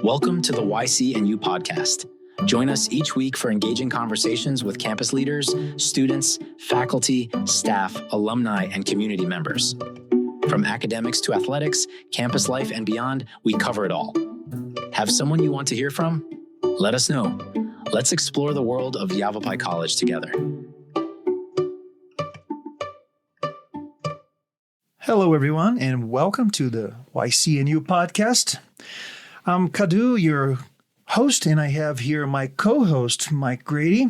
Welcome to the YCNU podcast. Join us each week for engaging conversations with campus leaders, students, faculty, staff, alumni, and community members. From academics to athletics, campus life, and beyond, we cover it all. Have someone you want to hear from? Let us know. Let's explore the world of Yavapai College together. Hello, everyone, and welcome to the YCNU podcast. I'm Cadu, your host, and I have here my co-host, Mike Grady.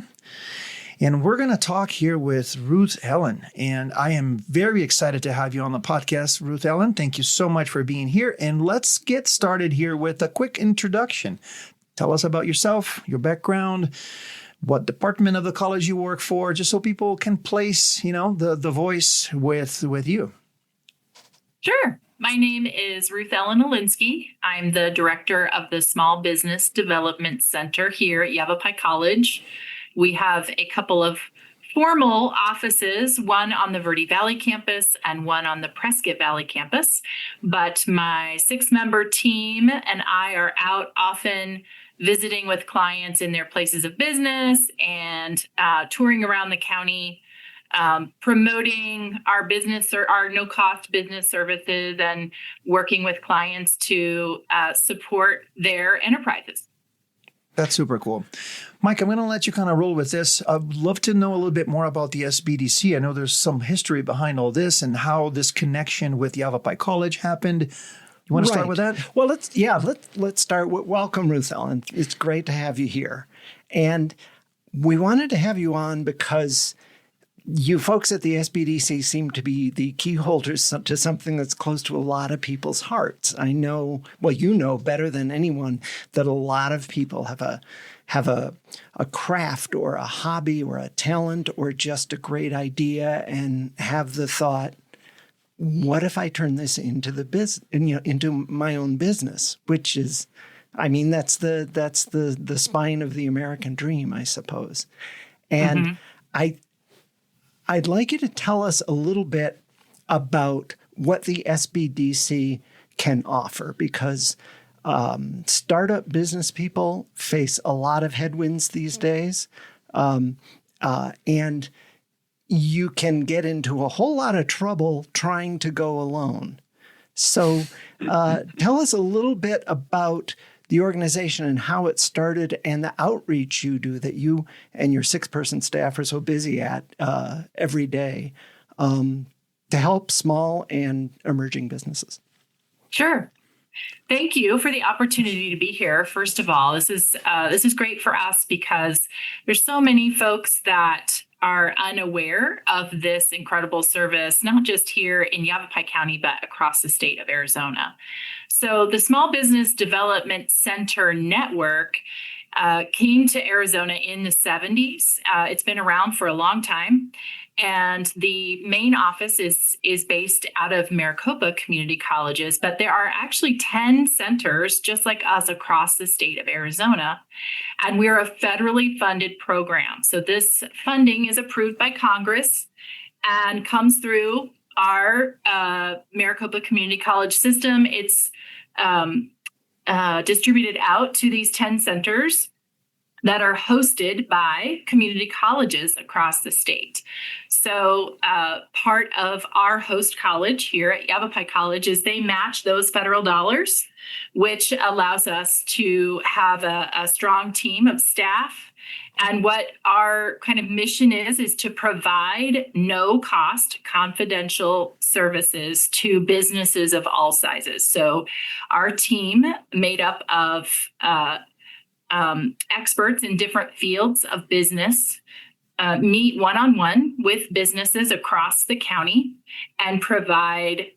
And we're going to talk here with Ruth Ellen. And I am very excited to have you on the podcast, Ruth Ellen. Thank you so much for being here. And let's get started here with a quick introduction. Tell us about yourself, your background, what department of the college you work for, just so people can place, the voice with you. Sure. My name is Ruth Ellen Elinski. I'm the director of the Small Business Development Center here at Yavapai College. We have a couple of formal offices, one on the Verde Valley campus and one on the Prescott Valley campus. But my 6-member team and I are out often visiting with clients in their places of business and touring around the county, promoting our business or our no-cost business services and working with clients to support their enterprises. That's super cool. Mike, I'm going to let you kind of roll with this. I'd love to know a little bit more about the SBDC. I know there's some history behind all this and how this connection with Yavapai College happened. You want to start with that? Well, let's start with welcome, Ruth Ellen. It's great to have you here. And we wanted to have you on because you folks at the SBDC seem to be the key holders to something that's close to a lot of people's hearts. I know, well, you know better than anyone that a lot of people have a craft or a hobby or a talent or just a great idea and have the thought, what if I turn this into into my own business, which is, that's the spine of the American dream, I suppose. And I'd like you to tell us a little bit about what the SBDC can offer, because startup business people face a lot of headwinds these days, and you can get into a whole lot of trouble trying to go alone. So tell us a little bit about the organization and how it started and the outreach you do that you and your 6-person staff are so busy at every day to help small and emerging businesses. Sure. Thank you for the opportunity to be here. First of all, this is great for us because there's so many folks that are unaware of this incredible service, not just here in Yavapai County, but across the state of Arizona. So the Small Business Development Center Network came to Arizona in the 70s. It's been around for a long time. And the main office is based out of Maricopa Community Colleges, but there are actually 10 centers just like us across the state of Arizona. And we're a federally funded program. So this funding is approved by Congress and comes through our Maricopa Community College system. It's distributed out to these 10 centers that are hosted by community colleges across the state. So part of our host college here at Yavapai College is they match those federal dollars, which allows us to have a strong team of staff. And what our kind of mission is to provide no-cost confidential services to businesses of all sizes. So our team, made up of experts in different fields of business, meet one-on-one with businesses across the county and provide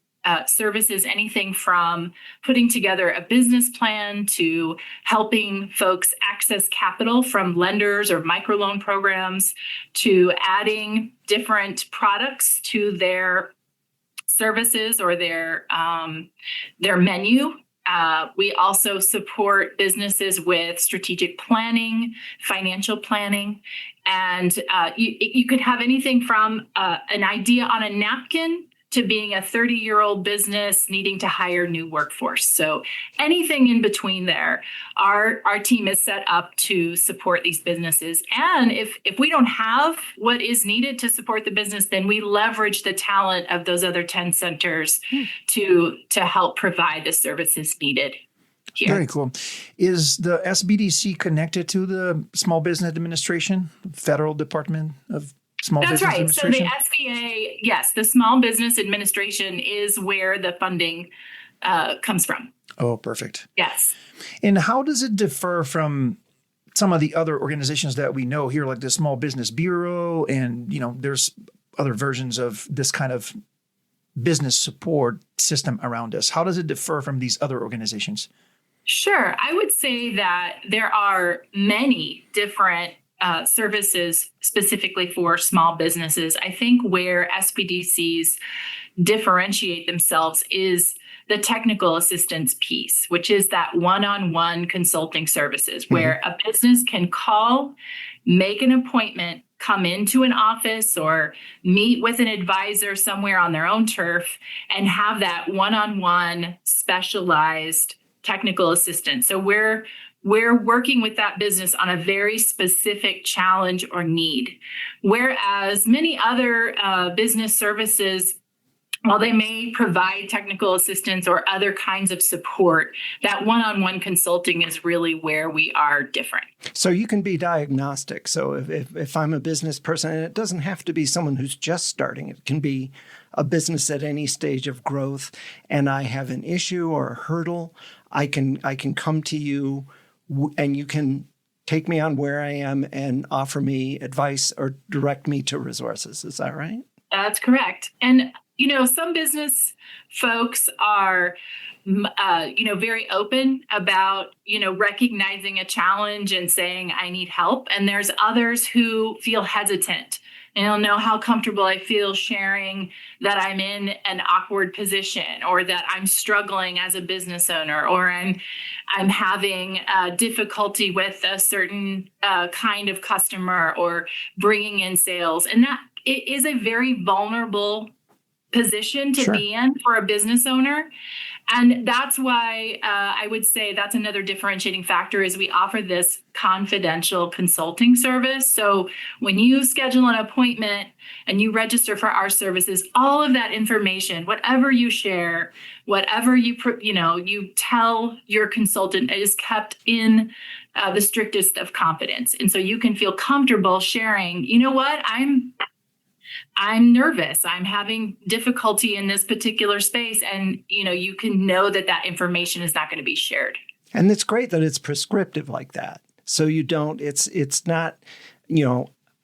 services, anything from putting together a business plan to helping folks access capital from lenders or microloan programs to adding different products to their services or their menu. We also support businesses with strategic planning, financial planning, and you could have anything from an idea on a napkin to being a 30-year-old business needing to hire new workforce. So anything in between there, our team is set up to support these businesses. And if we don't have what is needed to support the business, then we leverage the talent of those other 10 centers to help provide the services needed here. Very cool. Is the SBDC connected to the Small Business Administration, Federal Department of Small That's Business right. So Administration? the SBA, yes, the Small Business Administration is where the funding comes from. Oh, perfect. Yes. And how does it differ from some of the other organizations that we know here, like the Small Business Bureau, and, there's other versions of this kind of business support system around us? How does it differ from these other organizations? Sure. I would say that there are many different services specifically for small businesses. I think where SBDCs differentiate themselves is the technical assistance piece, which is that one-on-one consulting services where a business can call, make an appointment, come into an office or meet with an advisor somewhere on their own turf and have that one-on-one specialized technical assistance. So we're working with that business on a very specific challenge or need. Whereas many other business services, while they may provide technical assistance or other kinds of support, that one-on-one consulting is really where we are different. So you can be diagnostic. So if I'm a business person, and it doesn't have to be someone who's just starting, it can be a business at any stage of growth, and I have an issue or a hurdle, I can come to you and you can take me on where I am and offer me advice or direct me to resources. Is that right? That's correct. And, some business folks are, very open about, recognizing a challenge and saying, I need help. And there's others who feel hesitant. And don't know how comfortable I feel sharing that I'm in an awkward position or that I'm struggling as a business owner or I'm having difficulty with a certain kind of customer or bringing in sales. And that it is a very vulnerable position to be in for a business owner. And that's why I would say that's another differentiating factor is we offer this confidential consulting service. So when you schedule an appointment and you register for our services, all of that information, whatever you share, whatever you tell your consultant is kept in the strictest of confidence. And so you can feel comfortable sharing, I'm nervous. I'm having difficulty in this particular space. And, you can know that information is not going to be shared. And it's great that it's prescriptive like that. So you don't, it's not,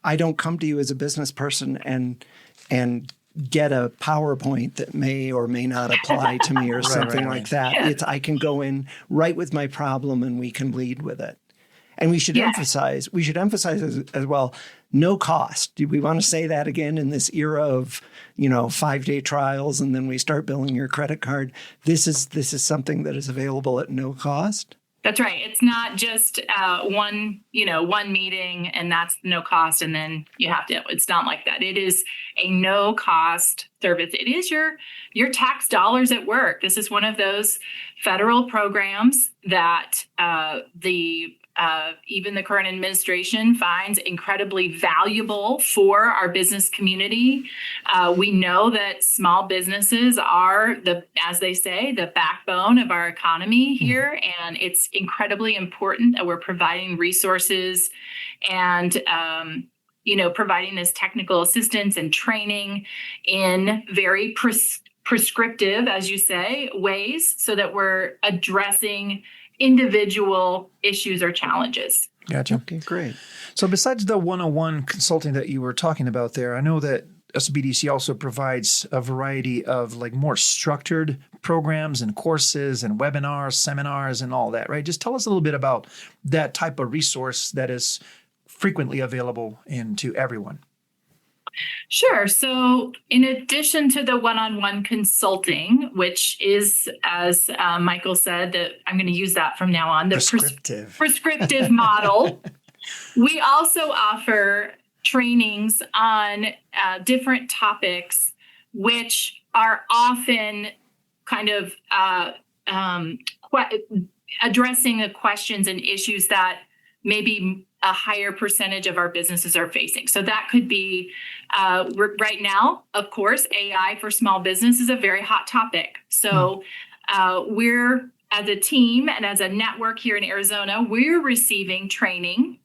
I don't come to you as a business person and get a PowerPoint that may or may not apply to me or something like that. Yeah. I can go in right with my problem and we can lead with it. And we should emphasize as well, no cost. Do we want to say that again in this era of, 5-day trials and then we start billing your credit card? This is something that is available at no cost. That's right. It's not just one meeting and that's no cost. And then you have to, it's not like that. It is a no cost service. It is your tax dollars at work. This is one of those federal programs that even the current administration finds incredibly valuable for our business community. We know that small businesses are as they say, the backbone of our economy here. And it's incredibly important that we're providing resources and, providing this technical assistance and training in very prescriptive, as you say, ways so that we're addressing individual issues or challenges. Gotcha. Okay, great. So besides the one-on-one consulting that you were talking about there, I know that SBDC also provides a variety of more structured programs and courses and webinars, seminars, and all that, right? Just tell us a little bit about that type of resource that is frequently available to everyone. Sure. So in addition to the one-on-one consulting, which is, as Michael said, that I'm going to use that from now on, the prescriptive model, we also offer trainings on different topics which are often kind of addressing the questions and issues that maybe a higher percentage of our businesses are facing. So that could be right now, of course, AI for small business is a very hot topic. So we're, as a team and as a network here in Arizona, we're receiving training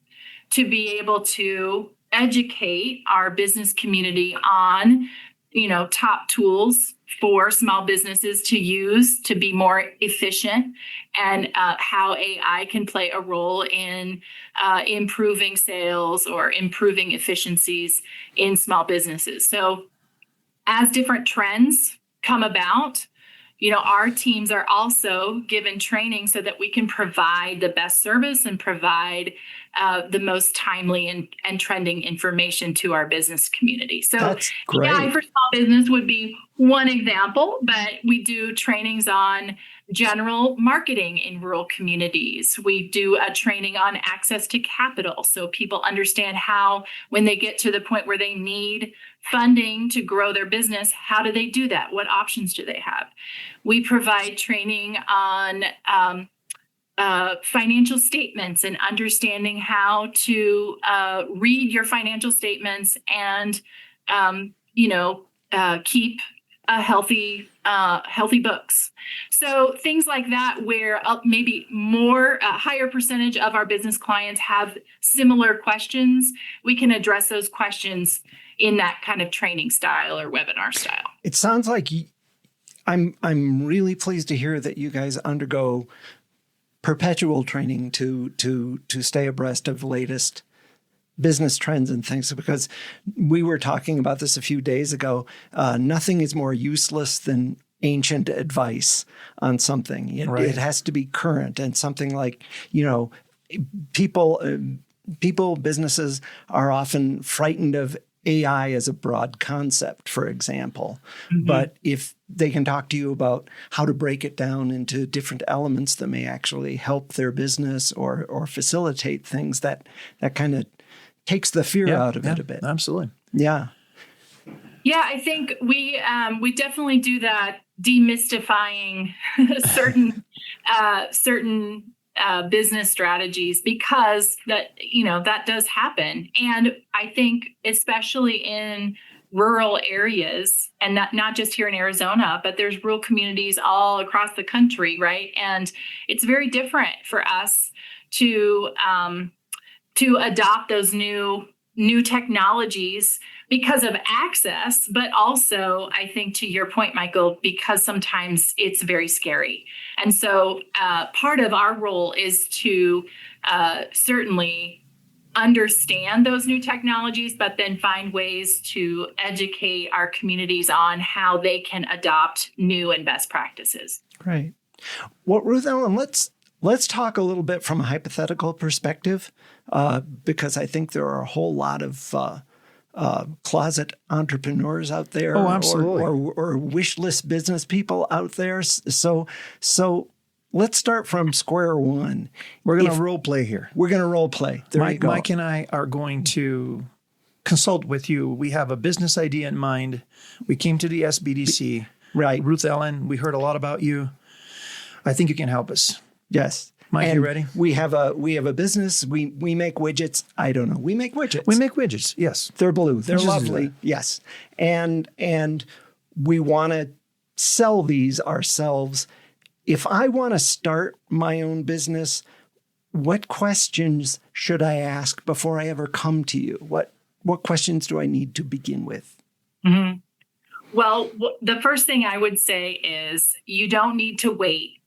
to be able to educate our business community on, top tools for small businesses to use to be more efficient, and how AI can play a role in improving sales or improving efficiencies in small businesses. So as different trends come about, our teams are also given training so that we can provide the best service and provide the most timely and trending information to our business community. So AI for small business would be one example, but we do trainings on general marketing in rural communities. We do a training on access to capital, so people understand how, when they get to the point where they need funding to grow their business, how do they do that? What options do they have? We provide training on financial statements and understanding how to read your financial statements and keep a healthy books. So things like that, where maybe a higher percentage of our business clients have similar questions, we can address those questions in that kind of training style or webinar style. It sounds like I'm really pleased to hear that you guys undergo perpetual training to stay abreast of the latest business trends and things, because we were talking about this a few days ago. Nothing is more useless than ancient advice on something. It has to be current, and something like, businesses are often frightened of AI as a broad concept, for example. Mm-hmm. But if they can talk to you about how to break it down into different elements that may actually help their business or facilitate things, that kind of takes the fear out of it a bit. Absolutely. Yeah. Yeah, I think we definitely do that, demystifying certain business strategies, because that does happen. And I think especially in rural areas, and not just here in Arizona, but there's rural communities all across the country, right? And it's very different for us to adopt those new technologies because of access, but also, I think, to your point, Michael, because sometimes it's very scary. And so part of our role is to certainly understand those new technologies, but then find ways to educate our communities on how they can adopt new and best practices. Great. Well, Ruth Ellen, let's talk a little bit from a hypothetical perspective, because I think there are a whole lot of closet entrepreneurs out there, or wish list business people out there. So let's start from square one. We're going to role play here. We're going to role play. Mike and I are going to consult with you. We have a business idea in mind. We came to the SBDC. Right. Ruth Ellen, we heard a lot about you. I think you can help us. Yes. Mike, and you ready? We have a business. We make widgets. I don't know. We make widgets. We make widgets. Yes. They're blue. They're lovely. Yes. And we want to sell these ourselves. If I want to start my own business, what questions should I ask before I ever come to you? What questions do I need to begin with? Mm-hmm. Well, the first thing I would say is you don't need to wait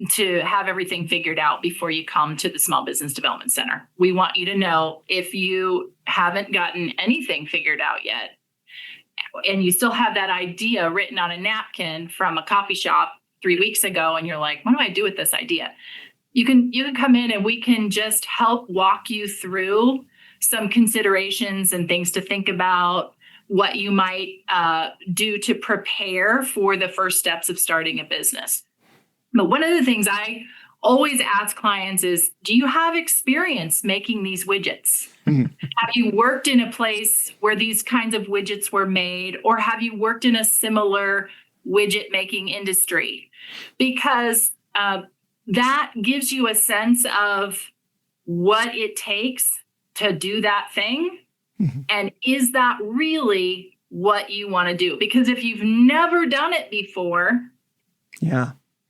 to have everything figured out before you come to the Small Business Development Center. We want you to know, if you haven't gotten anything figured out yet, and you still have that idea written on a napkin from a coffee shop 3 weeks ago, and you're like, what do I do with this idea? You can come in and we can just help walk you through some considerations and things to think about, what you might do to prepare for the first steps of starting a business. But one of the things I always ask clients is, do you have experience making these widgets? Mm-hmm. Have you worked in a place where these kinds of widgets were made, or have you worked in a similar widget making industry, because that gives you a sense of what it takes to do that thing. Mm-hmm. And is that really what you want to do? Because if you've never done it before,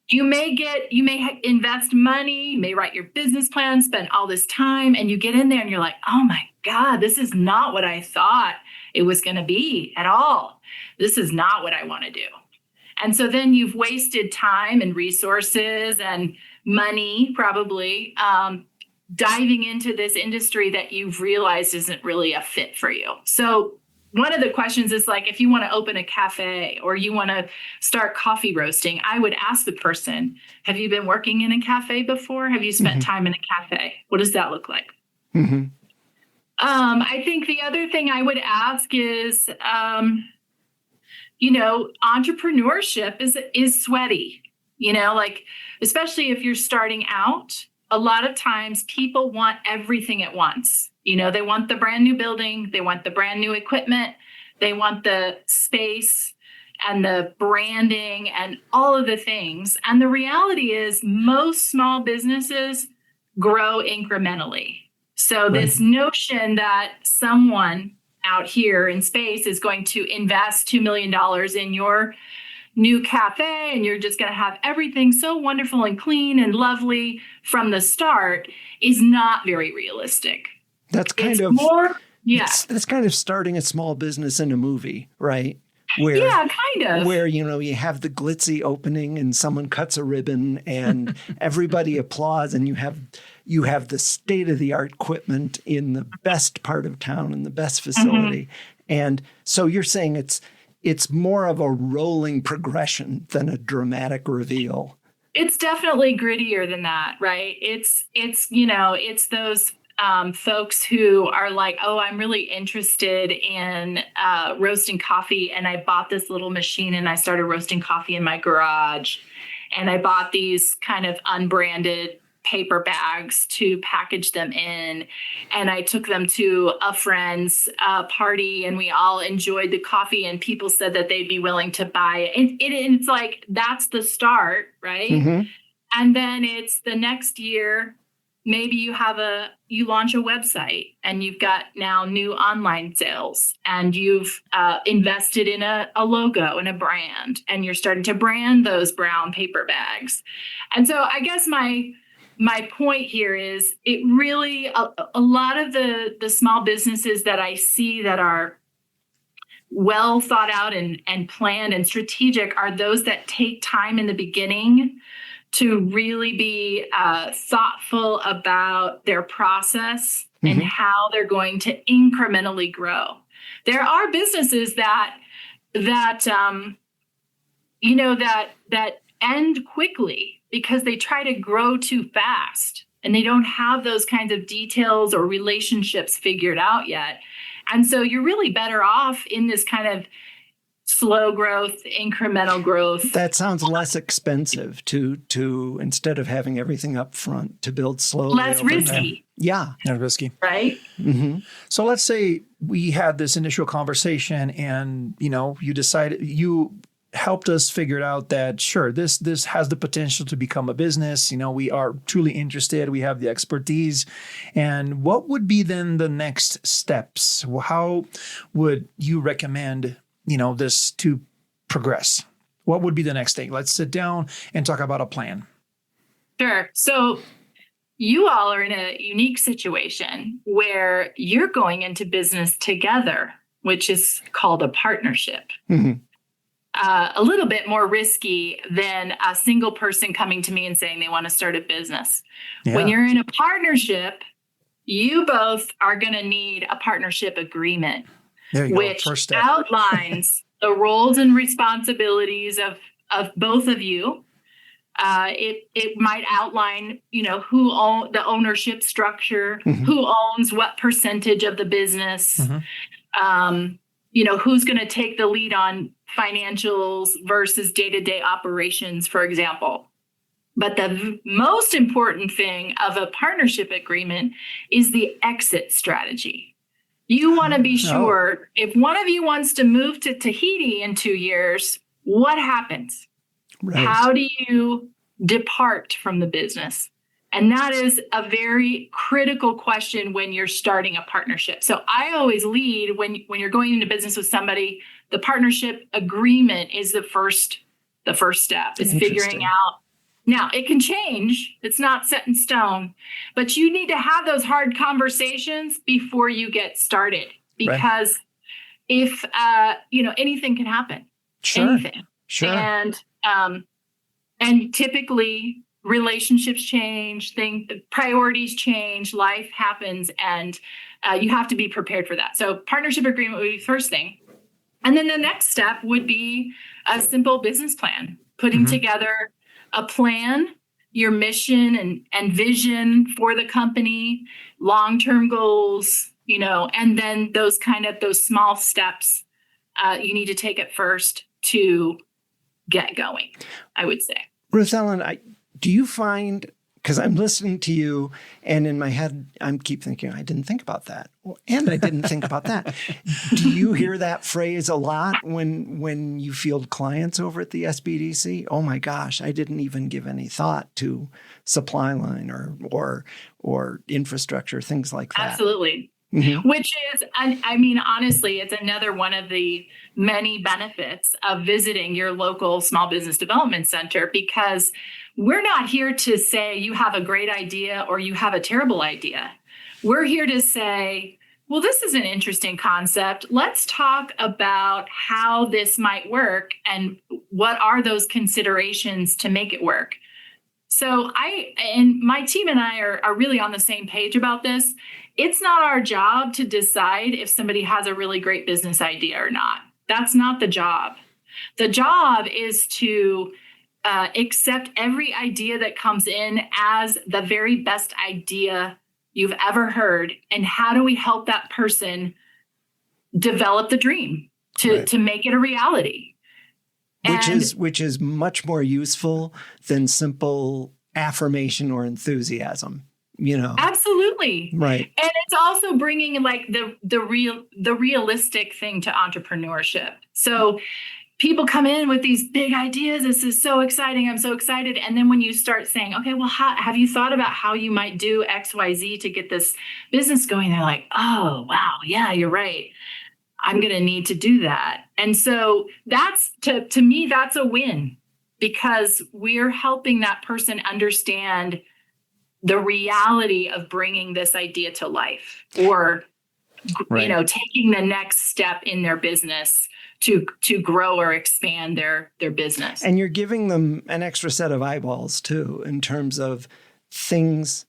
you may invest money, you may write your business plan, spend all this time, and you get in there and you're like, oh my God, this is not what I thought it was going to be at all. This is not what I want to do. And so then you've wasted time and resources and money, probably, diving into this industry that you've realized isn't really a fit for you. So one of the questions is like, if you want to open a cafe or you want to start coffee roasting, I would ask the person, have you been working in a cafe before? Have you spent time in a cafe? What does that look like? Mm-hmm. I think the other thing I would ask is, entrepreneurship is sweaty, like, especially if you're starting out. A lot of times people want everything at once. They want the brand new building, they want the brand new equipment, they want the space and the branding and all of the things. And the reality is most small businesses grow incrementally. So this notion that someone out here in space is going to invest $2 million in your new cafe and you're just going to have everything so wonderful and clean and lovely from the start is not very realistic. That's kind of more, that's kind of starting a small business in a movie, right? Where, kind of. Where, you have the glitzy opening and someone cuts a ribbon and everybody applauds and you have the state-of-the-art equipment in the best part of town and the best facility. And so you're saying it's more of a rolling progression than a dramatic reveal. It's definitely grittier than that, right? It's those folks who are like, oh, I'm really interested in roasting coffee. And I bought this little machine and I started roasting coffee in my garage. And I bought these kind of unbranded paper bags to package them in. And I took them to a friend's party and we all enjoyed the coffee and people said that they'd be willing to buy it. And it's like, that's the start, right? Mm-hmm. And then it's the next year, maybe you launch a website and you've got now new online sales and you've invested in a logo and a brand and you're starting to brand those brown paper bags. And so I guess my point here is it really, a lot of the small businesses that I see that are well thought out and planned and strategic are those that take time in the beginning to really be thoughtful about their process and how they're going to incrementally grow. There are businesses that end quickly because they try to grow too fast and they don't have those kinds of details or relationships figured out yet. And so you're really better off in this kind of slow growth, incremental growth. That sounds less expensive to instead of having everything up front, to build slowly. Less risky. Yeah. Not risky. Right? Mm-hmm. So let's say we had this initial conversation and, you decided, you helped us figure out that, sure, this has the potential to become a business. We are truly interested. We have the expertise. And what would be then the next steps? How would you recommend this to progress? What would be the next thing? Let's sit down and talk about a plan. Sure. So you all are in a unique situation where you're going into business together, which is called a partnership. Mm-hmm. A little bit more risky than a single person coming to me and saying they want to start a business. Yeah. When you're in a partnership, you both are going to need a partnership agreement, which outlines the roles and responsibilities of both of you. It might outline, who the ownership structure, who owns what percentage of the business, who's going to take the lead on financials versus day-to-day operations, for example. But the most important thing of a partnership agreement is the exit strategy. You want to be sure if one of you wants to move to Tahiti in 2 years, what happens? Right. How do you depart from the business? And that is a very critical question when you're starting a partnership. So I always lead when you're going into business with somebody, the partnership agreement is the first step. Is figuring out. Now, it can change. It's not set in stone, but you need to have those hard conversations before you get started, because if anything can happen. Sure. Anything. Sure. And typically relationships change, priorities change, life happens, and you have to be prepared for that. So partnership agreement would be the first thing. And then the next step would be a simple business plan, putting together a plan, your mission and vision for the company, long-term goals, and then those small steps you need to take at first to get going, I would say. Ruth Ellen, do you find, because I'm listening to you and in my head, I keep thinking, I didn't think about that. And I didn't think about that. Do you hear that phrase a lot when you field clients over at the SBDC? Oh my gosh, I didn't even give any thought to supply line or infrastructure, things like that. Absolutely. Mm-hmm. Which is, honestly, it's another one of the many benefits of visiting your local small business development center, because we're not here to say you have a great idea or you have a terrible idea. We're here to say, well, this is an interesting concept. Let's talk about how this might work and what are those considerations to make it work. So my team and I are really on the same page about this. It's not our job to decide if somebody has a really great business idea or not. That's not the job. The job is to accept every idea that comes in as the very best idea you've ever heard. And how do we help that person develop the dream to make it a reality? Which is much more useful than simple affirmation or enthusiasm. Absolutely. Right. And it's also bringing like the realistic thing to entrepreneurship. So people come in with these big ideas. This is so exciting. I'm so excited. And then when you start saying, okay, well, have you thought about how you might do X, Y, Z to get this business going? They're like, oh, wow. Yeah, you're right. I'm going to need to do that. And so that's to me, that's a win, because we're helping that person understand the reality of bringing this idea to life, or, taking the next step in their business to grow or expand their business. And you're giving them an extra set of eyeballs too, in terms of things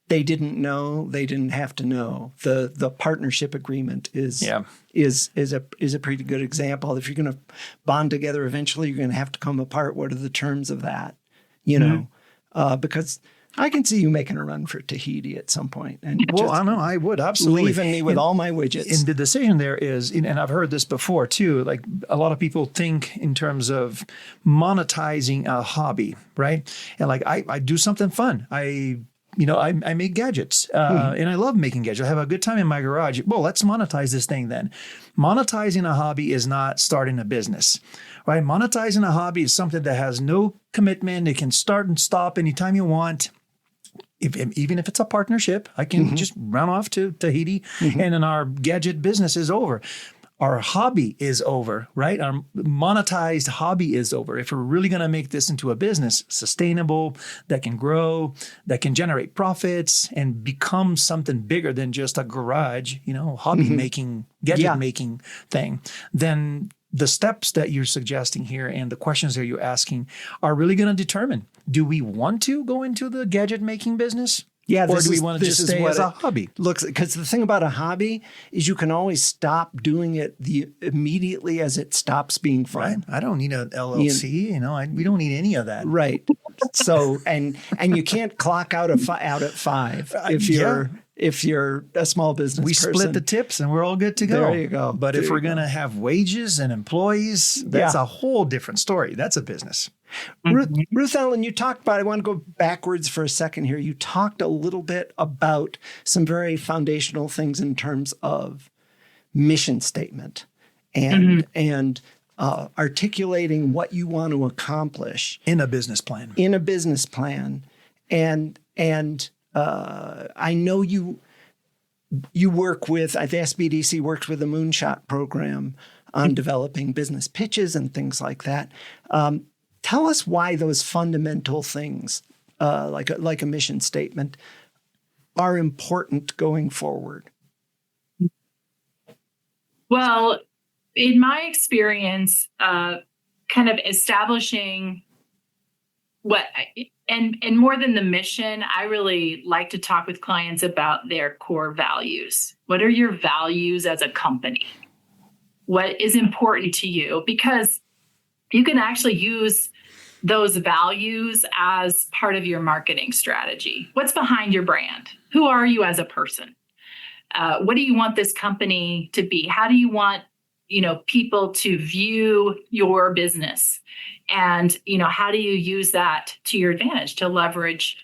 they didn't know, they didn't have to know. The partnership agreement is a pretty good example. If you're going to bond together, eventually you're going to have to come apart. What are the terms of that? Because I can see you making a run for Tahiti at some point. And I know I would absolutely. Leaving me with all my widgets. And the decision there is, and I've heard this before too, like a lot of people think in terms of monetizing a hobby, right? And like I do something fun. I make gadgets and I love making gadgets. I have a good time in my garage. Well, let's monetize this thing then. Monetizing a hobby is not starting a business, right? Monetizing a hobby is something that has no commitment. It can start and stop anytime you want. Even if it's a partnership, I can just run off to Tahiti and then our gadget business is over. Our hobby is over, right? Our monetized hobby is over. If we're really going to make this into a business, sustainable, that can grow, that can generate profits and become something bigger than just a garage, hobby making, gadget making thing, then the steps that you're suggesting here and the questions that you're asking are really going to determine, do we want to go into the gadget making business? Yeah, or do we want to just stay as a hobby? Looks, because the thing about a hobby is you can always stop doing it immediately as it stops being fun. Right. I don't need an LLC. We don't need any of that. Right. So and you can't clock out at 5 if you're a small business. We person. Split the tips and we're all good to go. There you go. But if we're going to have wages and employees, that's a whole different story. That's a business. Ruth Ellen, you talked about, I want to go backwards for a second here. You talked a little bit about some very foundational things in terms of mission statement and articulating what you want to accomplish in a business plan. And I know you work with, the SBDC works with the Moonshot program on developing business pitches and things like that. Tell us why those fundamental things, like a mission statement, are important going forward. Well, in my experience, kind of establishing and more than the mission, I really like to talk with clients about their core values. What are your values as a company? What is important to you? Because you can actually use those values as part of your marketing strategy. What's behind your brand? Who are you as a person? What do you want this company to be? How do you want, people to view your business? And, how do you use that to your advantage to leverage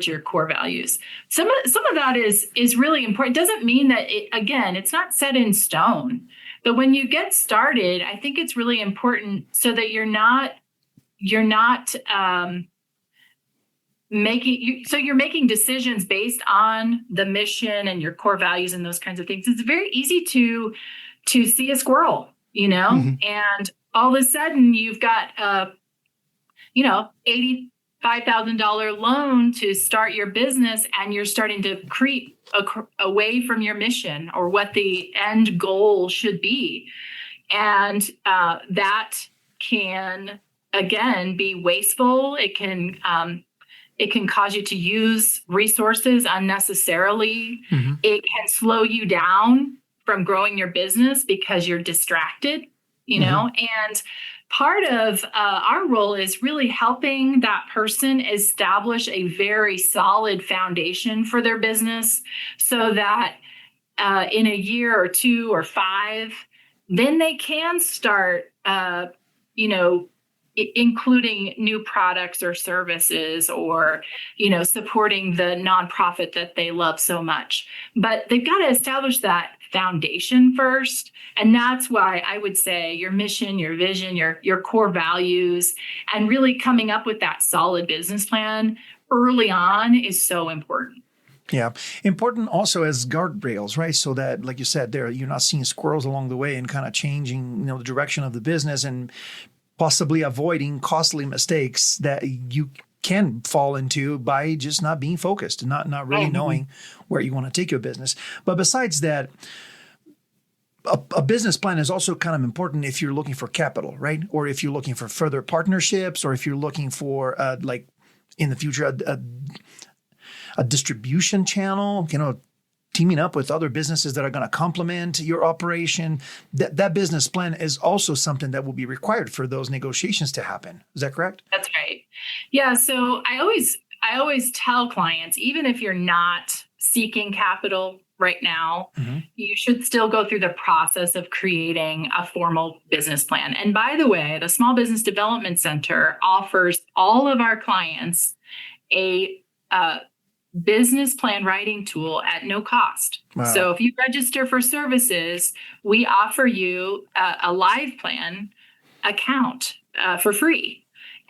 your core values? Some of that is really important. It doesn't mean that it's not set in stone, but when you get started, I think it's really important so that you're not making decisions based on the mission and your core values and those kinds of things. It's very easy to see a squirrel, Mm-hmm. and all of a sudden you've got $85,000 loan to start your business, and you're starting to creep away from your mission or what the end goal should be. And that can, again, be wasteful. It can cause you to use resources unnecessarily. Mm-hmm. It can slow you down from growing your business because you're distracted, and part of our role is really helping that person establish a very solid foundation for their business so that in a year or 2 or 5, then they can start, including new products or services or, supporting the nonprofit that they love so much. But they've got to establish that foundation first. And that's why I would say your mission, your vision, your core values, and really coming up with that solid business plan early on is so important. Yeah. Important also as guardrails, right? So that, like you said, you're not seeing squirrels along the way and kind of changing, the direction of the business and possibly avoiding costly mistakes that you can fall into by just not being focused and not really knowing where you want to take your business. But besides that, a business plan is also kind of important if you're looking for capital, right? Or if you're looking for further partnerships, or if you're looking for, like in the future, a distribution channel, teaming up with other businesses that are going to complement your operation. That business plan is also something that will be required for those negotiations to happen. Is that correct? That's right. Yeah. So I always tell clients, even if you're not seeking capital right now, Mm-hmm. you should still go through the process of creating a formal business plan. And by the way, the Small Business Development Center offers all of our clients a business plan writing tool at no cost. Wow. So if you register for services, we offer you a live plan account for free.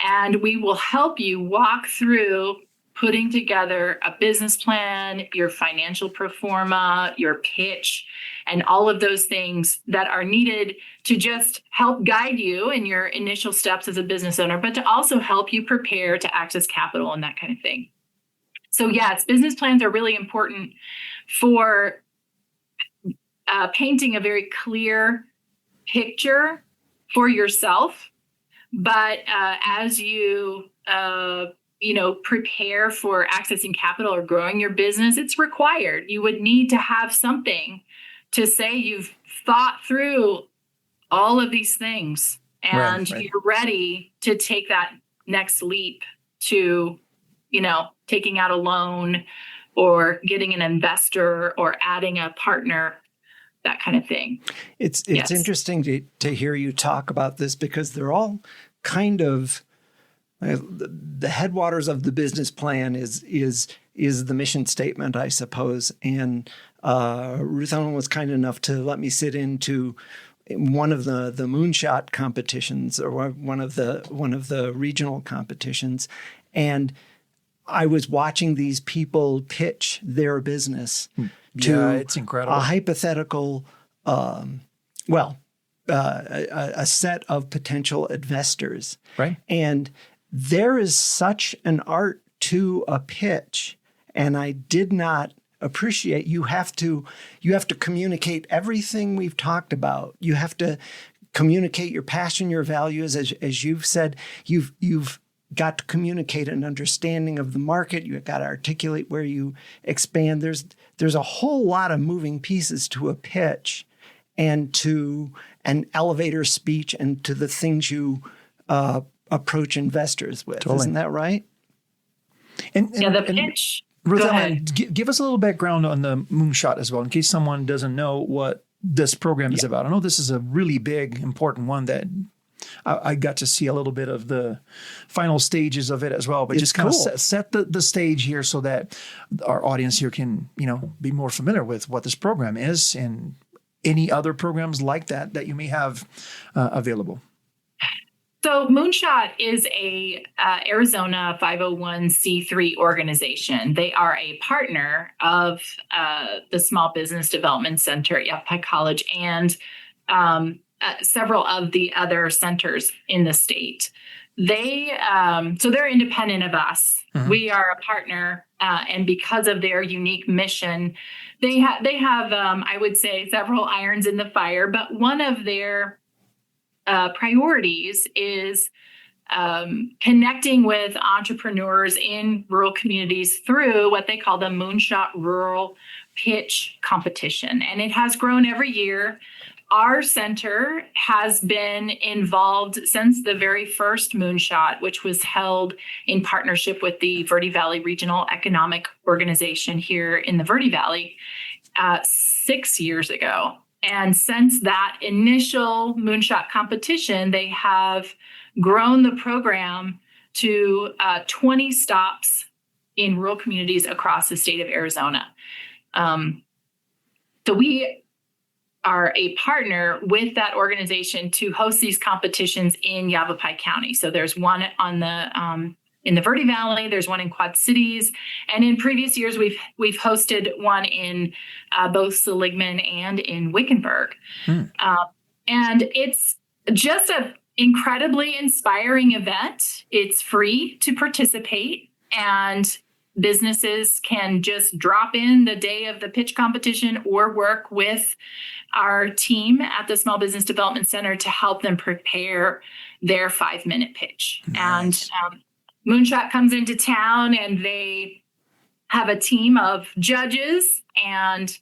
And we will help you walk through putting together a business plan, your financial pro forma, your pitch, and all of those things that are needed to just help guide you in your initial steps as a business owner, but to also help you prepare to access capital and that kind of thing. So yes, business plans are really important for painting a very clear picture for yourself. But as you prepare for accessing capital or growing your business, it's required. You would need to have something to say you've thought through all of these things and right. You're ready to take that next leap to taking out a loan or getting an investor or adding a partner, that kind of thing. It's Yes. interesting to hear you talk about this because they're all kind of the headwaters of the business plan is the mission statement, I suppose. And Ruth Ellen was kind enough to let me sit into one of the Moonshot competitions, or one of the regional competitions, and I was watching these people pitch their business to it's incredible. a hypothetical, a set of potential investors. Right. And there is such an art to a pitch, and I did not appreciate. You have to communicate everything we've talked about. You have to communicate your passion, your values, as you've said. You've got to communicate an understanding of the market. You've got to articulate where you expand. There's a whole lot of moving pieces to a pitch, and to an elevator speech, and to the things you approach investors with. Totally. Isn't that right? And the pitch. Ruth Ellen, give us a little background on the Moonshot as well, in case someone doesn't know what this program is about. I know this is a really big, important one that I got to see a little bit of the final stages of it as well, but just kind of set the stage here so that our audience here can, be more familiar with what this program is and any other programs like that you may have available. So Moonshot is a Arizona 501c3 organization. They are a partner of the Small Business Development Center at Yavapai College and several of the other centers in the state. So they're independent of us. Mm-hmm. We are a partner, and because of their unique mission, they have I would say several irons in the fire. But one of their priorities is connecting with entrepreneurs in rural communities through what they call the Moonshot Rural Pitch Competition, and it has grown every year. Our center has been involved since the very first Moonshot, which was held in partnership with the Verde Valley Regional Economic Organization here in the Verde Valley 6 years ago. And since that initial Moonshot competition, they have grown the program to 20 stops in rural communities across the state of Arizona. So we are a partner with that organization to host these competitions in Yavapai County. So there's one on the in the Verde Valley, there's one in Quad Cities, and in previous years we've hosted one in both Seligman and in Wickenburg. And it's just an incredibly inspiring event. It's free to participate, and businesses can just drop in the day of the pitch competition or work with our team at the Small Business Development Center to help them prepare their 5-minute pitch. Nice. And Moonshot comes into town, and they have a team of judges, and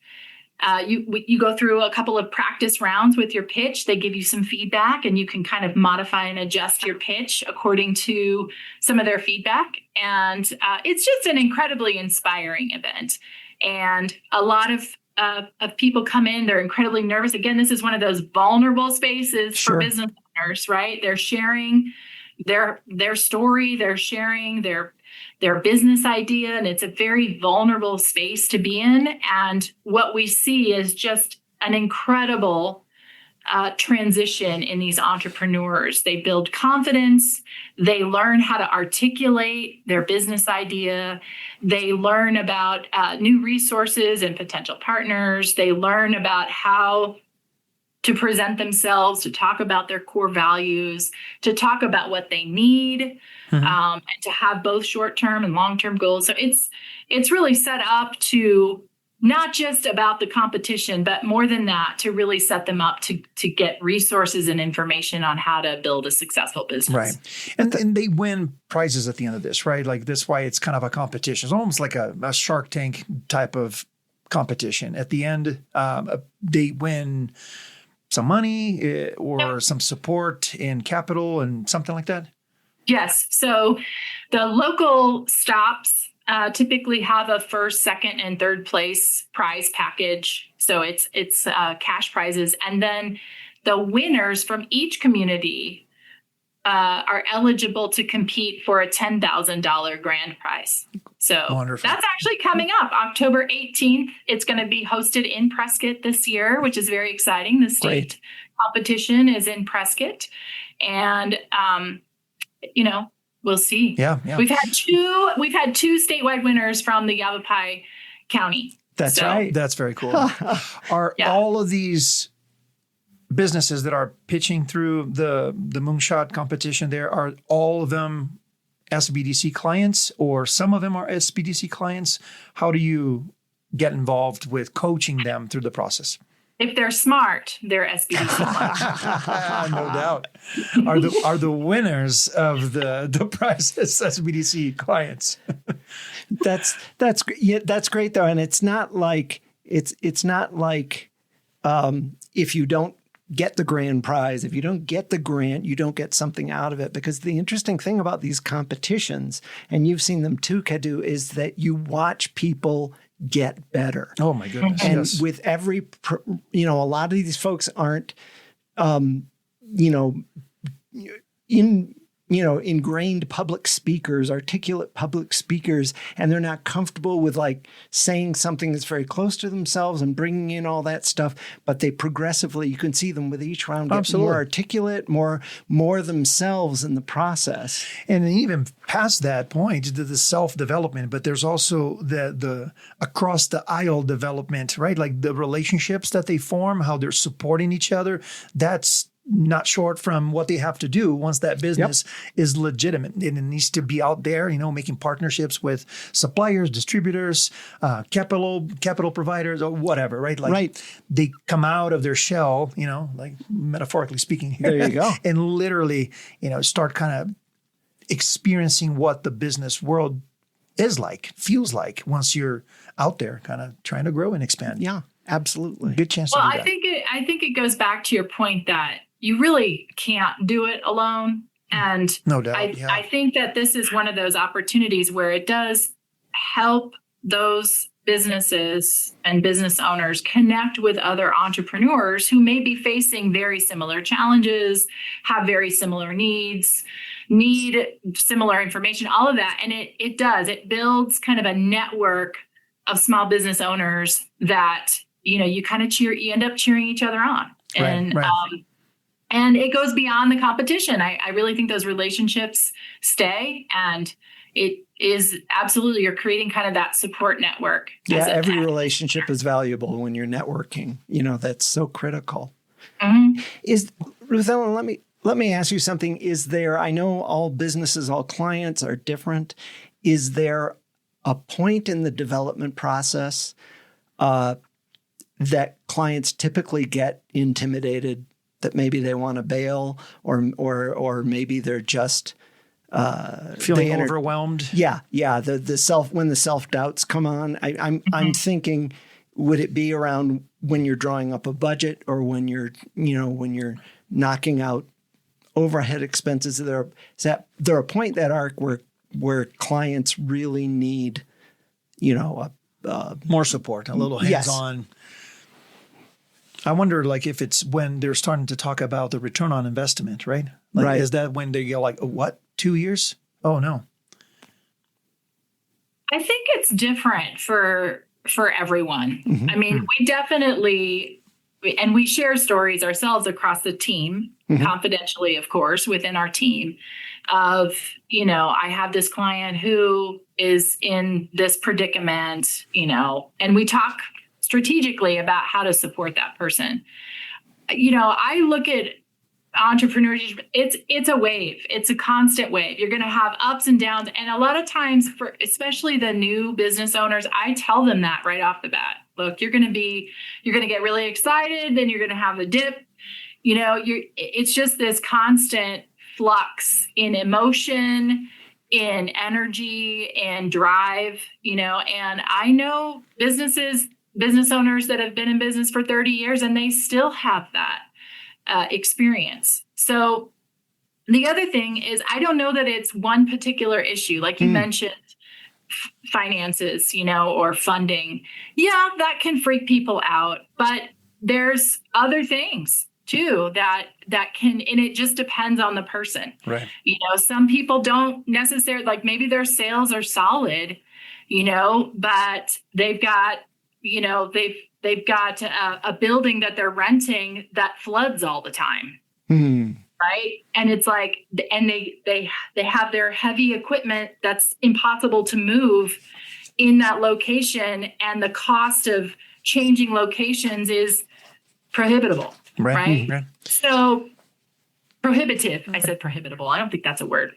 you go through a couple of practice rounds with your pitch. They give you some feedback, and you can kind of modify and adjust your pitch according to some of their feedback. And it's just an incredibly inspiring event. And a lot of people come in, they're incredibly nervous. Again, this is one of those vulnerable spaces for business owners, right? They're sharing their story, they're sharing their business idea, and it's a very vulnerable space to be in. And what we see is just an incredible transition in these entrepreneurs. They build confidence, they learn how to articulate their business idea, they learn about new resources and potential partners, they learn about how to present themselves, to talk about their core values, to talk about what they need, and to have both short-term and long-term goals. So it's really set up to not just about the competition, but more than that, to really set them up to get resources and information on how to build a successful business. Right. And they win prizes at the end of this, right? Like that's why it's kind of a competition. It's almost like a Shark Tank type of competition. At the end, they win some money or some support in capital and something like that? Yes. So the local stops typically have a first, second, and third place prize package. So it's cash prizes. And then the winners from each community are eligible to compete for a $10,000 grand prize. So Wonderful. That's actually coming up October 18th. It's going to be hosted in Prescott this year, which is very exciting. The state competition is in Prescott, and we'll see. Yeah. We've had two statewide winners from the Yavapai County. That's right. That's very cool. Are all of these businesses that are pitching through the Moonshot competition there, are all of them SBDC clients, or some of them are SBDC clients? How do you get involved with coaching them through the process? If they're smart, they're SBDC clients. No doubt. Are the winners of the prizes SBDC clients? That's great though, and it's not like if you don't get the grand prize, if you don't get the grant, you don't get something out of it. Because the interesting thing about these competitions, and you've seen them too, Cadu, is that you watch people get better. Oh my goodness! And yes. with every, a lot of these folks aren't, ingrained public speakers, articulate public speakers, and they're not comfortable with like saying something that's very close to themselves and bringing in all that stuff. But they progressively, you can see them with each round get more articulate, more themselves in the process. And even past that point, the self-development, but there's also the across the aisle development, right? Like the relationships that they form, how they're supporting each other. That's not short from what they have to do once that business is legitimate. And it needs to be out there, making partnerships with suppliers, distributors, capital providers, or whatever, right? Like they come out of their shell, like metaphorically speaking here. There you go. And literally, start kind of experiencing what the business world is like, feels like once you're out there kind of trying to grow and expand. Yeah, absolutely. Good chance to do that. I think it goes back to your point that you really can't do it alone. And no doubt. I think that this is one of those opportunities where it does help those businesses and business owners connect with other entrepreneurs who may be facing very similar challenges, have very similar needs, need similar information, all of that. And it builds kind of a network of small business owners that, you kind of you end up cheering each other on. And, and it goes beyond the competition. I really think those relationships stay, and it is absolutely, you're creating kind of that support network. Yeah, every relationship is valuable when you're networking. That's so critical. Mm-hmm. Is Ruth Ellen, let me ask you something. Is there, I know all businesses, all clients are different. Is there a point in the development process that clients typically get intimidated, that maybe they want to bail, or maybe they're just feeling overwhelmed? Yeah. When the self-doubts come on, I'm thinking, would it be around when you're drawing up a budget, or when you're knocking out overhead expenses? Is there a point that arc where clients really need, more support, a little hands-on? Yes. I wonder, if it's when they're starting to talk about the return on investment, right? Is that when they go what, 2 years? Oh, no. I think it's different for everyone. Mm-hmm. I mean, we definitely, and we share stories ourselves across the team, confidentially, of course, within our team of, I have this client who is in this predicament, and we talk strategically about how to support that person. I look at entrepreneurship, it's a wave. It's a constant wave. You're going to have ups and downs. And a lot of times, for especially the new business owners, I tell them that right off the bat. Look, you're going to get really excited, then you're going to have a dip. It's just this constant flux in emotion, in energy, and drive, and I know business owners that have been in business for 30 years, and they still have that experience. So the other thing is, I don't know that it's one particular issue. Like you mentioned, finances, or funding. Yeah, that can freak people out, but there's other things too that can, and it just depends on the person. Right. Some people don't necessarily, maybe their sales are solid, but they've got they've got a building that they're renting that floods all the time. Right. And it's like, and they have their heavy equipment that's impossible to move in that location. And the cost of changing locations is prohibitable. Right. So prohibitive. I said prohibitable. I don't think that's a word.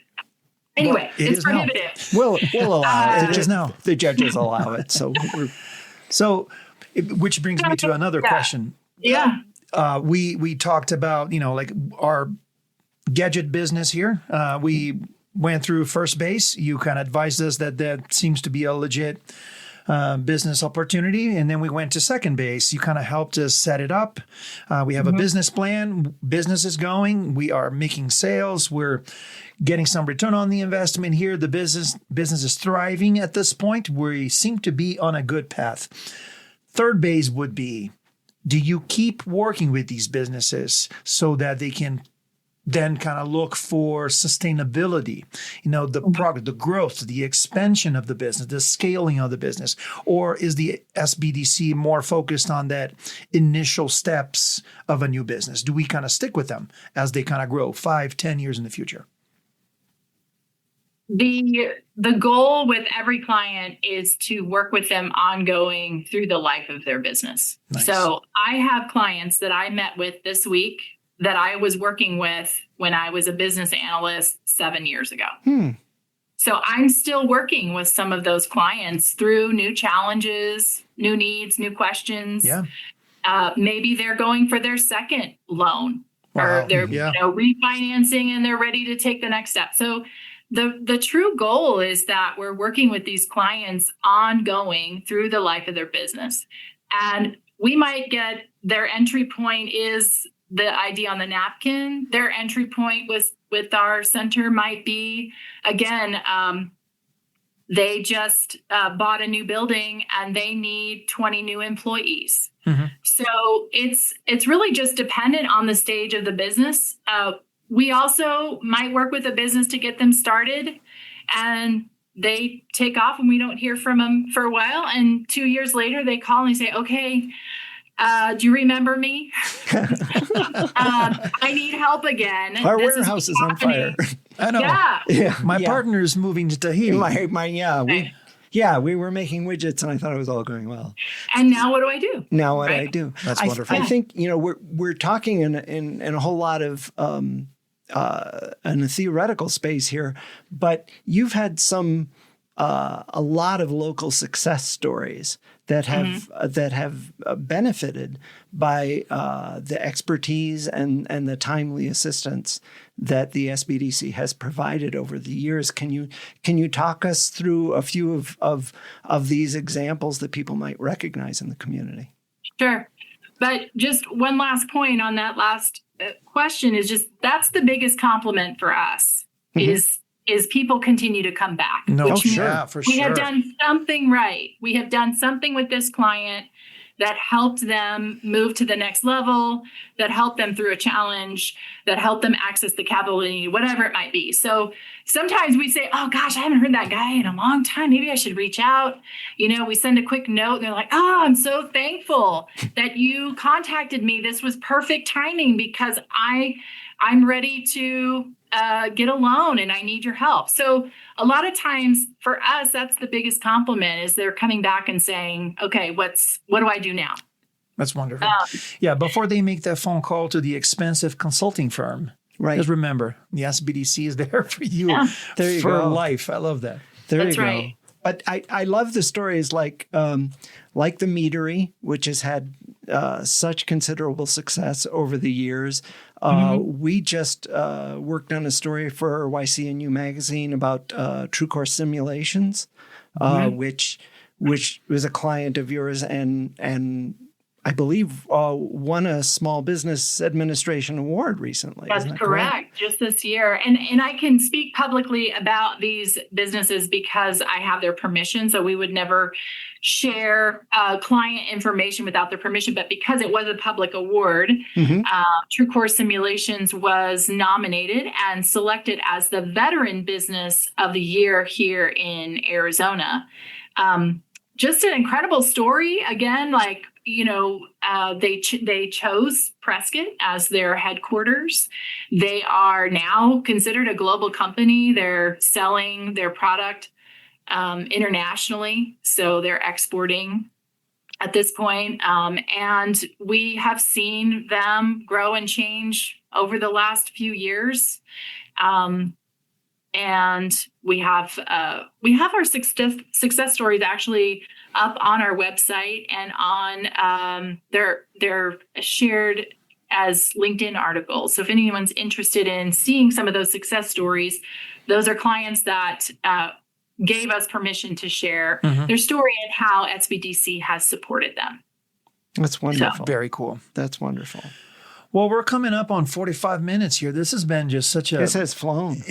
Anyway, well, it's prohibitive. We'll allow it. It is now. The judges allow it. So, which brings me to another question. Yeah. We talked about, like our gadget business here. We went through first base. You kind of advised us that seems to be a legit business opportunity. And then we went to second base. You kind of helped us set it up. We have a business plan. Business is going. We are making sales. We're getting some return on the investment here. The business is thriving at this point. We seem to be on a good path. Third base would be, do you keep working with these businesses so that they can then kind of look for sustainability, the progress, the growth, the expansion of the business, the scaling of the business? Or is the SBDC more focused on that initial steps of a new business? Do we kind of stick with them as they kind of grow 5-10 years in the future? The goal with every client is to work with them ongoing through the life of their business. Nice. So I have clients that I met with this week that I was working with when I was a business analyst 7 years ago. So I'm still working with some of those clients through new challenges, new needs, new questions. Yeah. Maybe they're going for their second loan, or they're refinancing and they're ready to take the next step. So the true goal is that we're working with these clients ongoing through the life of their business. And we might get their entry point is the ID on the napkin. Their entry point with our center might be, again, they just bought a new building and they need 20 new employees. So it's really just dependent on the stage of the business. We also might work with a business to get them started, and they take off and we don't hear from them for a while. And 2 years later, they call and they say, okay, do you remember me? I need help again. Our warehouse is on fire. I know. Yeah. My partner is moving to Tahiti. We were making widgets and I thought it was all going well. And now what do I do? Now what do I do? That's wonderful. I think, we're talking in a whole lot of in a theoretical space here, but you've had a lot of local success stories that have benefited by the expertise and the timely assistance that the SBDC has provided over the years. Can you talk us through a few of these examples that people might recognize in the community? Sure. But just one last point on that last question is just, that's the biggest compliment for us is people continue to come back. No, for sure. We have done something right. We have done something with this client that helped them move to the next level, that helped them through a challenge, that helped them access the capital they need, whatever it might be. So sometimes we say, oh gosh, I haven't heard that guy in a long time. Maybe I should reach out. We send a quick note and they're like, oh, I'm so thankful that you contacted me. This was perfect timing because I'm ready to get a loan and I need your help. So a lot of times for us, that's the biggest compliment is they're coming back and saying, okay, what do I do now? That's wonderful. Before they make that phone call to the expensive consulting firm, right? Just remember, the SBDC is there for you, for life. I love that. That's right. But I love the stories like the Meadery, which has had such considerable success over the years. We just worked on a story for YCNU magazine about True Course Simulations, which was a client of yours and I believe won a Small Business Administration Award recently. That's correct. Just this year. And I can speak publicly about these businesses because I have their permission. So we would never share client information without their permission. But because it was a public award, True Course Simulations was nominated and selected as the Veteran Business of the Year here in Arizona. just an incredible story. Again, like, they chose Prescott as their headquarters. They are now considered a global company. They're selling their product internationally, so they're exporting at this point. And we have seen them grow and change over the last few years. And we have our success stories actually up on our website, and on they're shared as LinkedIn articles. So if anyone's interested in seeing some of those success stories, those are clients that gave us permission to share their story and how SBDC has supported them. That's wonderful. So, Very cool. That's wonderful. Well, we're coming up on 45 minutes here. This has been just such a This has flown.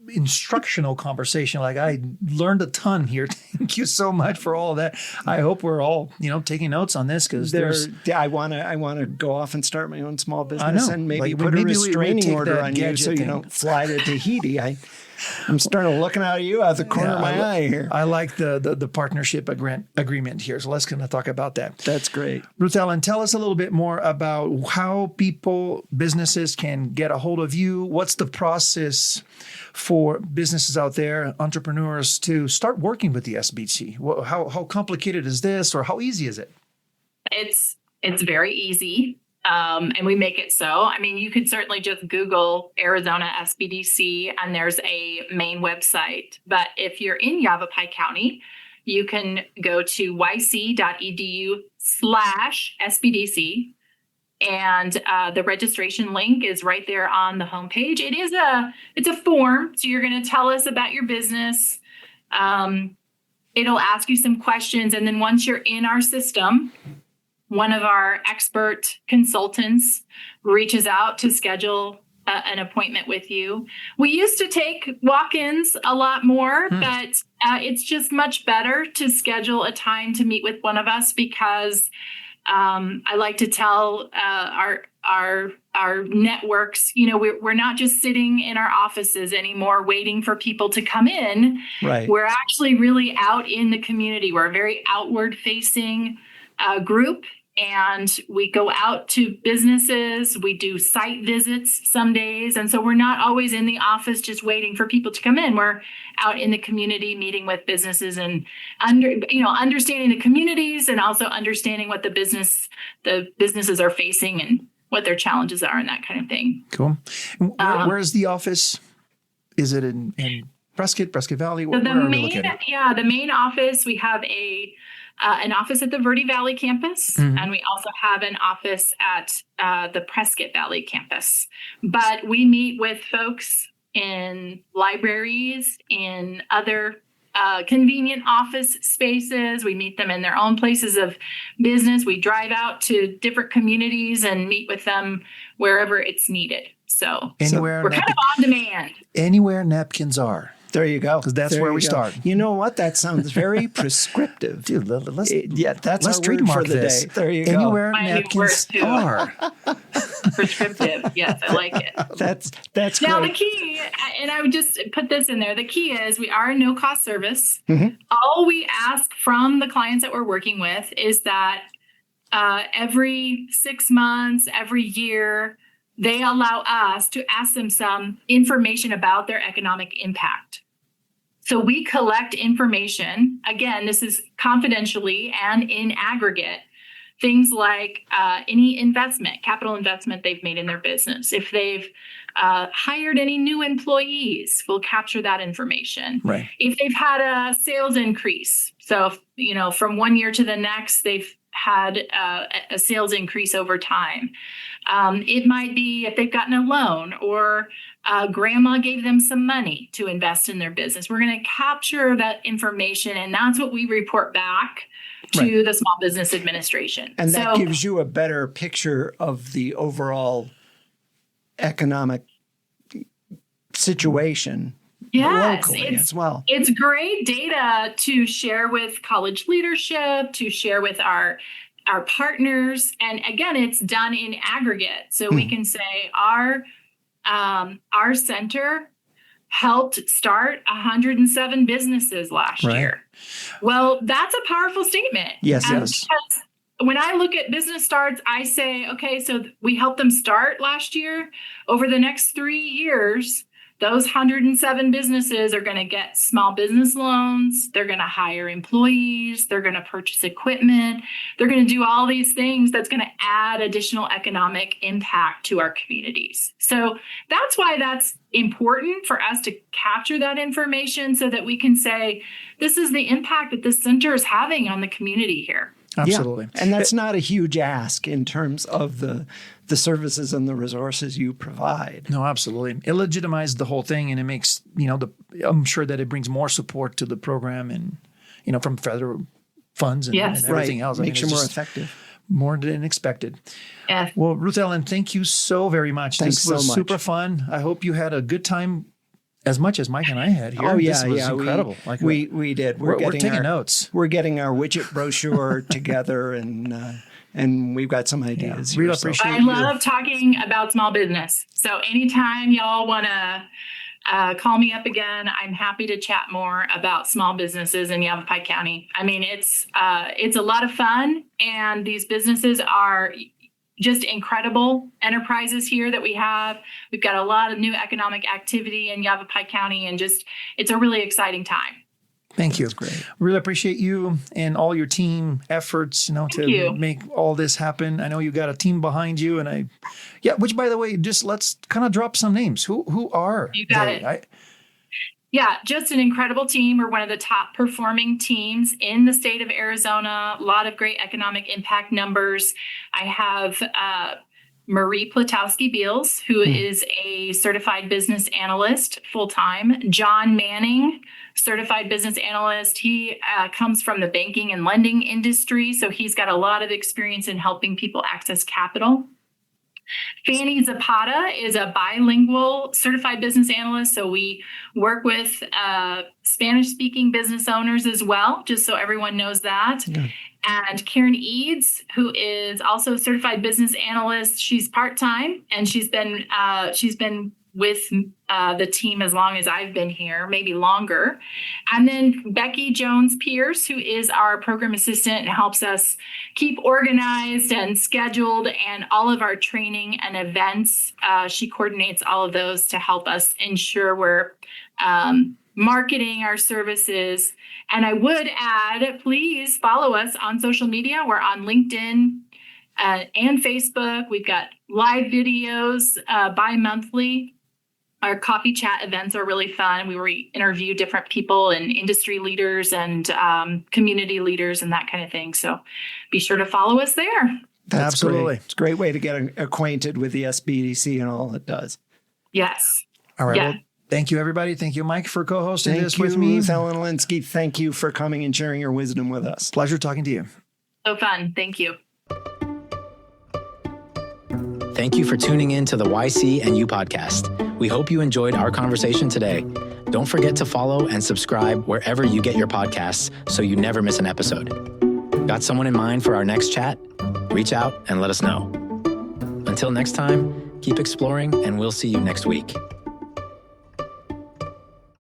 instructional conversation. Like, I learned a ton here. Thank you so much for all of that. I hope we're all, taking notes on this, because I want to go off and start my own small business and maybe put maybe a we restraining take order that on you gadget so you thing. don't fly to Tahiti. I'm starting looking at you out of the corner of my eye here. I like the partnership agreement here. So let's kind of talk about that. That's great. Ruth Ellen, tell us a little bit more about how businesses can get a hold of you. What's the process for businesses out there, entrepreneurs, to start working with the SBDC? How complicated is this, or how easy is it? It's very easy. And we make it so. I mean, you could certainly just Google Arizona SBDC and there's a main website. But if you're in Yavapai County, you can go to yc.edu/SBDC. And the registration link is right there on the homepage. It's a form. So you're going to tell us about your business. It'll ask you some questions. And then once you're in our system, one of our expert consultants reaches out to schedule an appointment with you. We used to take walk-ins a lot more, but it's just much better to schedule a time to meet with one of us, because I like to tell our networks, we're not just sitting in our offices anymore waiting for people to come in. Right. We're actually really out in the community. We're a very outward-facing group. And we go out to businesses, we do site visits some days. And so we're not always in the office just waiting for people to come in. We're out in the community meeting with businesses and understanding the communities, and also understanding what the businesses are facing and what their challenges are and that kind of thing. Cool. Where is the office? Is it in Prescott Valley? So the main office, we have an office at the Verde Valley campus, and we also have an office at the Prescott Valley campus. But we meet with folks in libraries, in other convenient office spaces. We meet them in their own places of business. We drive out to different communities and meet with them wherever it's needed. So we're kind of on demand. Anywhere napkins are. There you go. Because that's where we start. You know what? That sounds very prescriptive. Dude, that's let's our trademark word for the this. day. There you go. Anywhere napkins are. Prescriptive. Yes, I like it. That's now great. The key, and I would just put this in there, the key is we are a no-cost service. All we ask from the clients that we're working with is that every 6 months, every year, they allow us to ask them some information about their economic impact. So we collect information. Again, this is confidentially and in aggregate. Things like any capital investment they've made in their business. If they've hired any new employees, we'll capture that information. Right. If they've had a sales increase, so from one year to the next, they've had a sales increase over time. It might be if they've gotten a loan, or grandma gave them some money to invest in their business. We're going to capture that information, and that's what we report back to the Small Business Administration. And that gives you a better picture of the overall economic situation. Yes, locally as well. It's great data to share with college leadership, to share with our partners. And again, it's done in aggregate. So we can say our center helped start 107 businesses last year. Well, that's a powerful statement. Yes. Because when I look at business starts, I say, okay, so we helped them start last year. Over the next 3 years, those 107 businesses are going to get small business loans. They're going to hire employees. They're going to purchase equipment. They're going to do all these things that's going to add additional economic impact to our communities. So that's why that's important for us to capture that information so that we can say, this is the impact that this center is having on the community here. Absolutely. Yeah. And that's not a huge ask in terms of the services and the resources you provide. No, absolutely. It legitimizes the whole thing, and it makes, I'm sure that it brings more support to the program and, from federal funds and everything else. Makes you more effective. More than expected. Yeah. Well, Ruth Ellen, thank you so very much. Thanks this was so much. super fun. I hope you had a good time as much as Mike and I had here. Oh, yeah. This was incredible. We did. We're taking notes. We're getting our widget brochure together, and we've got some ideas. Really appreciate I love talking about small business. So anytime y'all want to call me up again, I'm happy to chat more about small businesses in Yavapai County. I mean, it's a lot of fun, and these businesses are just incredible enterprises here that we have. We've got a lot of new economic activity in Yavapai County, and it's a really exciting time. Thank you. That's great. Really appreciate you and all your team efforts, to make all this happen. I know you got a team behind you, and which, by the way, just let's kind of drop some names. Who are you got they? it? Yeah, just an incredible team. We're one of the top performing teams in the state of Arizona. A lot of great economic impact numbers. I have Marie Platowski-Beals, who is a certified business analyst full-time. John Manning, certified business analyst. He comes from the banking and lending industry, so he's got a lot of experience in helping people access capital. Fanny Zapata is a bilingual certified business analyst, so we work with Spanish-speaking business owners as well, just so everyone knows that. Yeah. And Karen Eads, who is also a certified business analyst, she's part-time, and she's been with the team as long as I've been here, maybe longer. And then Becky Jones-Pierce, who is our program assistant and helps us keep organized and scheduled, and all of our training and events. She coordinates all of those to help us ensure we're marketing our services. And I would add, please follow us on social media. We're on LinkedIn and Facebook. We've got live videos bi-monthly. Our coffee chat events are really fun. We interview different people and industry leaders and community leaders and that kind of thing. So be sure to follow us there. That's Absolutely. Great. It's a great way to get acquainted with the SBDC and all it does. Yes. All right. Yeah. Well, thank you, everybody. Thank you, Mike, for co-hosting this with me. Ruth Ellen Elinski, thank you for coming and sharing your wisdom with us. Pleasure talking to you. So fun. Thank you. Thank you for tuning in to the YCNU podcast. We hope you enjoyed our conversation today. Don't forget to follow and subscribe wherever you get your podcasts so you never miss an episode. Got someone in mind for our next chat? Reach out and let us know. Until next time, keep exploring, and we'll see you next week.